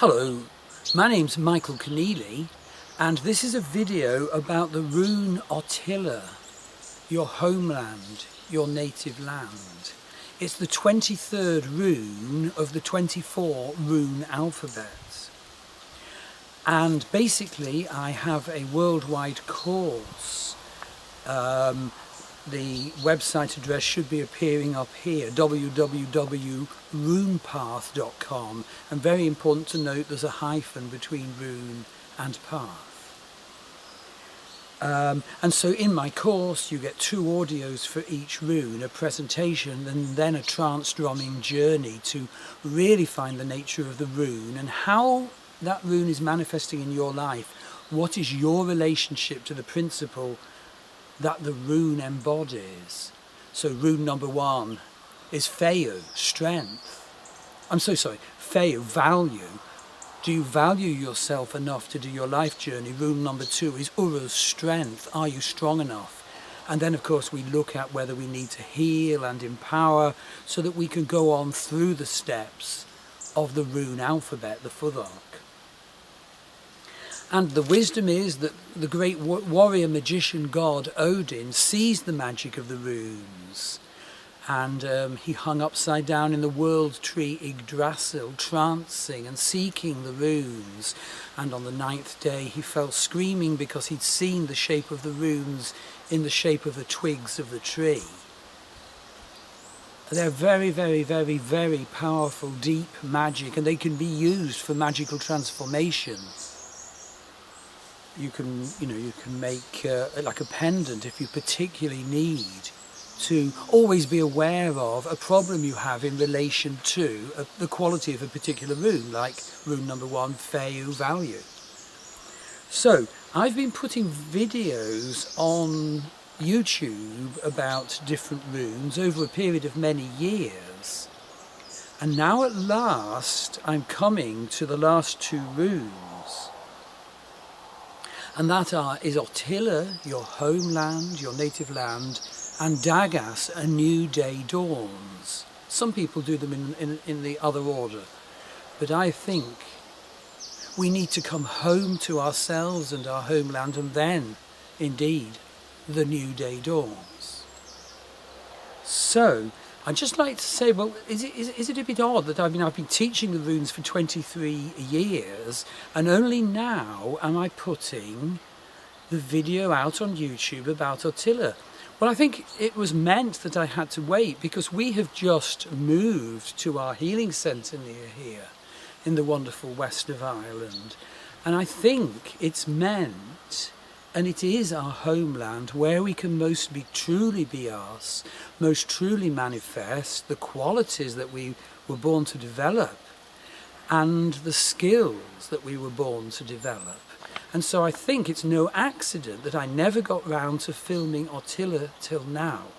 Hello, my name's Michael Conneely, and this is a video about the rune Othila, your homeland, your native land. It's the 23rd rune of the 24 rune alphabet. And basically I have a worldwide course. The website address should be appearing up here, www.runepath.com, and very important to note there's a hyphen between rune and path. And so in my course you get 2 audios for each rune, a presentation and then a trance drumming journey to really find the nature of the rune and how that rune is manifesting in your life. What is your relationship to the principle that the rune embodies? So rune number 1 is Feu, strength. Feu, value. Do you value yourself enough to do your life journey? Rune number 2 is Uru's strength. Are you strong enough? And then of course we look at whether we need to heal and empower so that we can go on through the steps of the rune alphabet, the Futhorc. And the wisdom is that the great warrior magician god Odin sees the magic of the runes, and he hung upside down in the world tree Yggdrasil, trancing and seeking the runes, and on the 9th day he fell screaming because he'd seen the shape of the runes in the shape of the twigs of the tree. They're very, very, very, very powerful, deep magic, and they can be used for magical transformation. You can make like a pendant if you particularly need to always be aware of a problem you have in relation to the quality of a particular rune, like rune number 1, Feu, value. So I've been putting videos on YouTube about different runes over a period of many years, and now at last I'm coming to the last 2 runes. And that is Othila, your homeland, your native land, and Dagas, a new day dawns. Some people do them in the other order, but I think we need to come home to ourselves and our homeland, and then, indeed, the new day dawns. So, I'd just like to say, well, is it a bit odd that I've been teaching the runes for 23 years, and only now am I putting the video out on YouTube about Othila? Well, I think it was meant that I had to wait, because we have just moved to our healing centre near here in the wonderful west of Ireland, and I think it's meant, and it is our homeland, where we can most truly be us, most truly manifest the qualities that we were born to develop and the skills that we were born to develop. And so I think it's no accident that I never got round to filming Othila till now.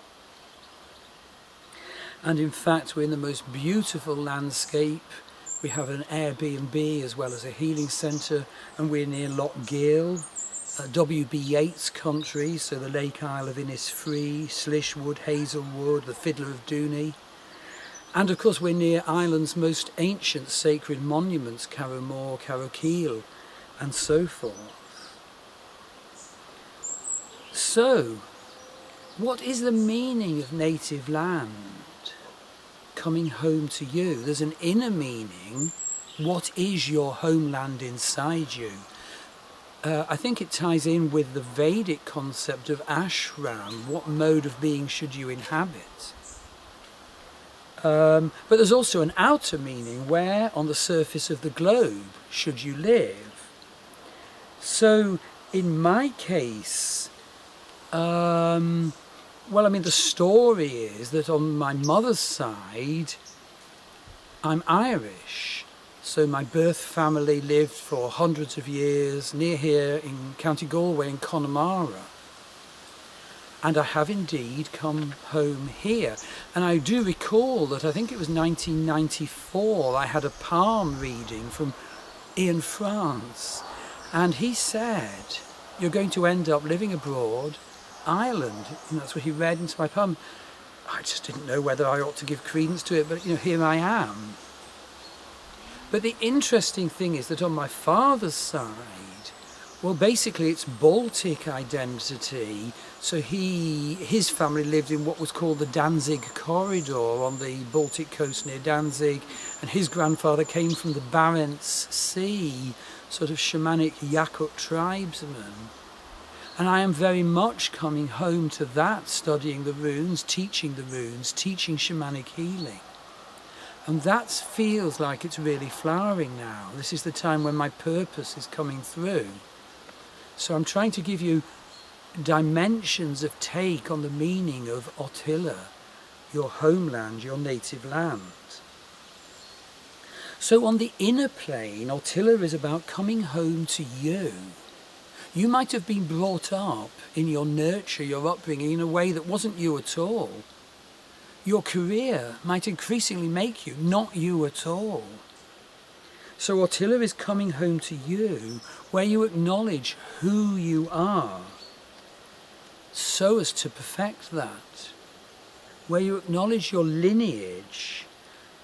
And in fact, we're in the most beautiful landscape. We have an Airbnb as well as a healing centre, and we're near Loch Gill, W.B. Yeats country, so the Lake Isle of Innisfree, Slishwood, Hazelwood, the Fiddler of Dooney. And of course we're near Ireland's most ancient sacred monuments, Carrowmore, Carrowkeel, and so forth. So, what is the meaning of native land? Coming home to you. There's an inner meaning. What is your homeland inside you? I think it ties in with the Vedic concept of ashram. What mode of being should you inhabit? But there's also an outer meaning. Where on the surface of the globe should you live? So in my case, the story is that on my mother's side, I'm Irish. So my birth family lived for hundreds of years near here in County Galway in Connemara. And I have indeed come home here. And I do recall that I think it was 1994, I had a palm reading from Ian France. And he said, you're going to end up living abroad, Ireland. And that's what he read into my palm. I just didn't know whether I ought to give credence to it, but here I am. But the interesting thing is that on my father's side, well, basically it's Baltic identity. So his family lived in what was called the Danzig corridor on the Baltic coast near Danzig, and his grandfather came from the Barents Sea, sort of shamanic Yakut tribesman. And I am very much coming home to that, studying the runes, teaching shamanic healing. And that feels like it's really flowering now. This is the time when my purpose is coming through. So I'm trying to give you dimensions of take on the meaning of Othila, your homeland, your native land. So on the inner plane, Othila is about coming home to you. You might have been brought up in your nurture, your upbringing, in a way that wasn't you at all. Your career might increasingly make you not you at all. So Othila is coming home to you, where you acknowledge who you are, so as to perfect that. Where you acknowledge your lineage,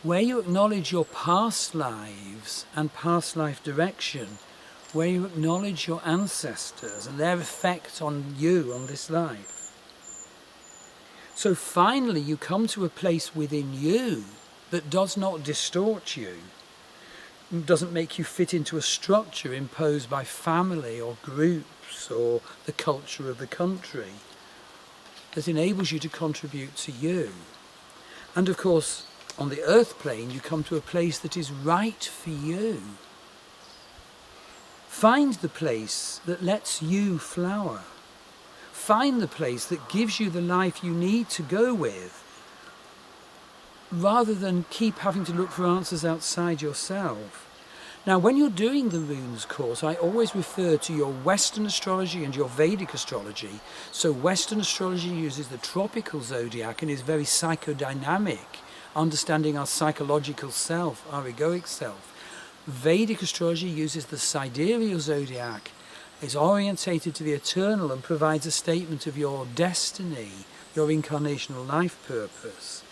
where you acknowledge your past lives and past life direction, where you acknowledge your ancestors and their effect on you, on this life. So finally you come to a place within you that does not distort you, doesn't make you fit into a structure imposed by family or groups or the culture of the country, that enables you to contribute to you. And of course, on the earth plane, you come to a place that is right for you. Find the place that lets you flower. Find the place that gives you the life you need to go with, rather than keep having to look for answers outside yourself. Now, when you're doing the runes course, I always refer to your Western astrology and your Vedic astrology. So Western astrology uses the tropical zodiac and is very psychodynamic, understanding our psychological self, our egoic self. Vedic astrology uses the sidereal zodiac, is orientated to the eternal and provides a statement of your destiny, your incarnational life purpose.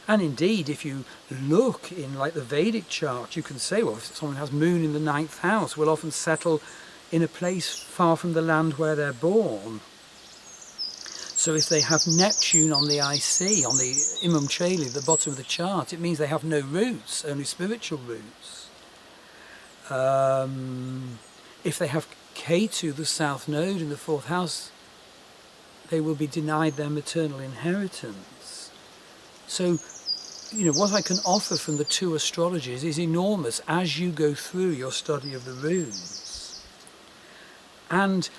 And indeed, if you look in like the Vedic chart, you can say, well, if someone has moon in the 9th house, will often settle in a place far from the land where they're born. So if they have Neptune on the IC, on the Imam Cheli, the bottom of the chart, it means they have no roots, only spiritual roots. If they have Ketu, the south node in the 4th house, they will be denied their maternal inheritance. So, what I can offer from the two astrologies is enormous as you go through your study of the runes. And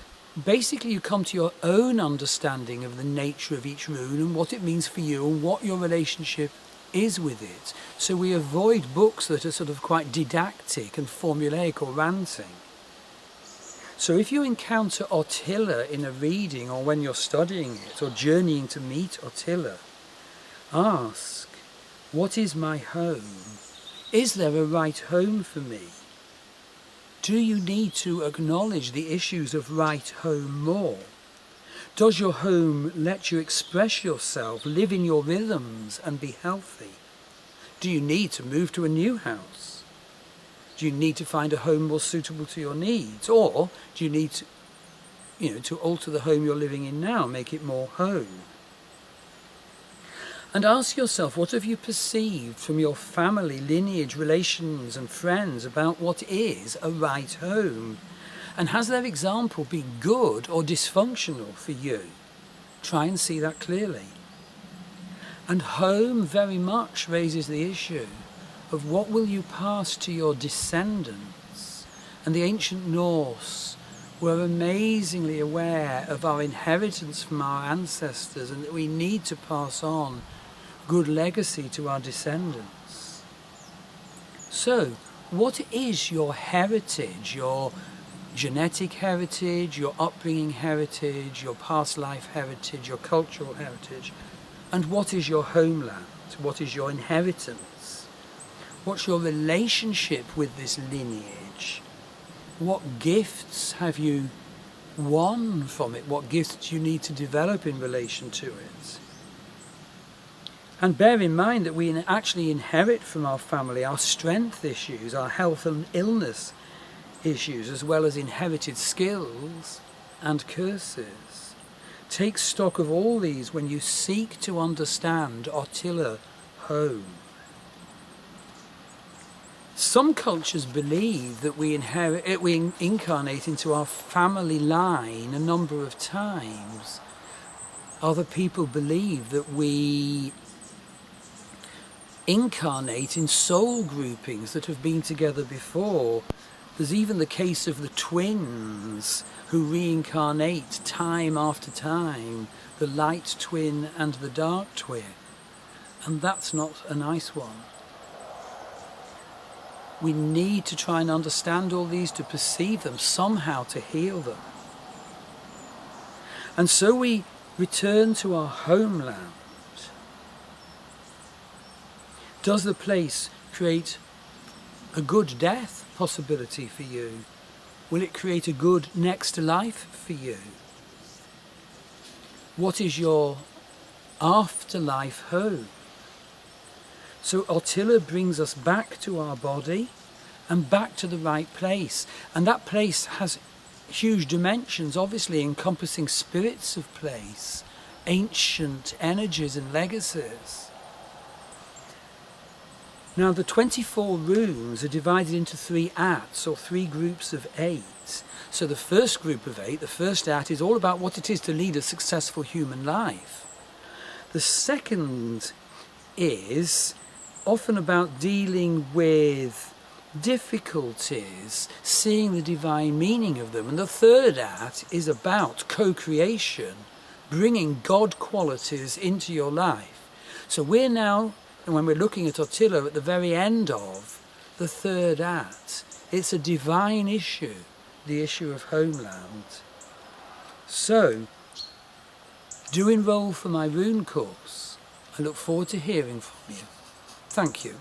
basically you come to your own understanding of the nature of each rune and what it means for you and what your relationship is with it. So we avoid books that are sort of quite didactic and formulaic or ranting. So if you encounter Othila in a reading or when you're studying it or journeying to meet Othila, ask, what is my home? Is there a right home for me? Do you need to acknowledge the issues of right home more? Does your home let you express yourself, live in your rhythms and be healthy? Do you need to move to a new house? Do you need to find a home more suitable to your needs? Or do you need to, to alter the home you're living in now, make it more home? And ask yourself, what have you perceived from your family, lineage, relations and friends about what is a right home? And has their example been good or dysfunctional for you? Try and see that clearly. And home very much raises the issue of what will you pass to your descendants. And the ancient Norse were amazingly aware of our inheritance from our ancestors and that we need to pass on good legacy to our descendants. So, what is your heritage, your genetic heritage, your upbringing heritage, your past life heritage, your cultural heritage? And what is your homeland? What is your inheritance? What's your relationship with this lineage? What gifts have you won from it? What gifts do you need to develop in relation to it? And bear in mind that we actually inherit from our family our strength issues, our health and illness issues, as well as inherited skills and curses. Take stock of all these when you seek to understand Othila home. Some cultures believe that we incarnate into our family line a number of times. Other people believe that we incarnate in soul groupings that have been together before. There's even the case of the twins who reincarnate time after time, the light twin and the dark twin. And that's not a nice one. We need to try and understand all these, to perceive them, somehow to heal them. And so we return to our homeland. Does the place create a good death possibility for you? Will it create a good next life for you? What is your afterlife home? So Othila brings us back to our body and back to the right place. And that place has huge dimensions, obviously encompassing spirits of place, ancient energies and legacies. Now the 24 runes are divided into 3 ats, or 3 groups of 8. So the first group of 8, the first at, is all about what it is to lead a successful human life. The second is often about dealing with difficulties, seeing the divine meaning of them. And the third at is about co-creation, bringing God qualities into your life. So we're now, when we're looking at Othila, at the very end of the third at. It's a divine issue, the issue of homeland. So, do enroll for my rune course. I look forward to hearing from you. Thank you.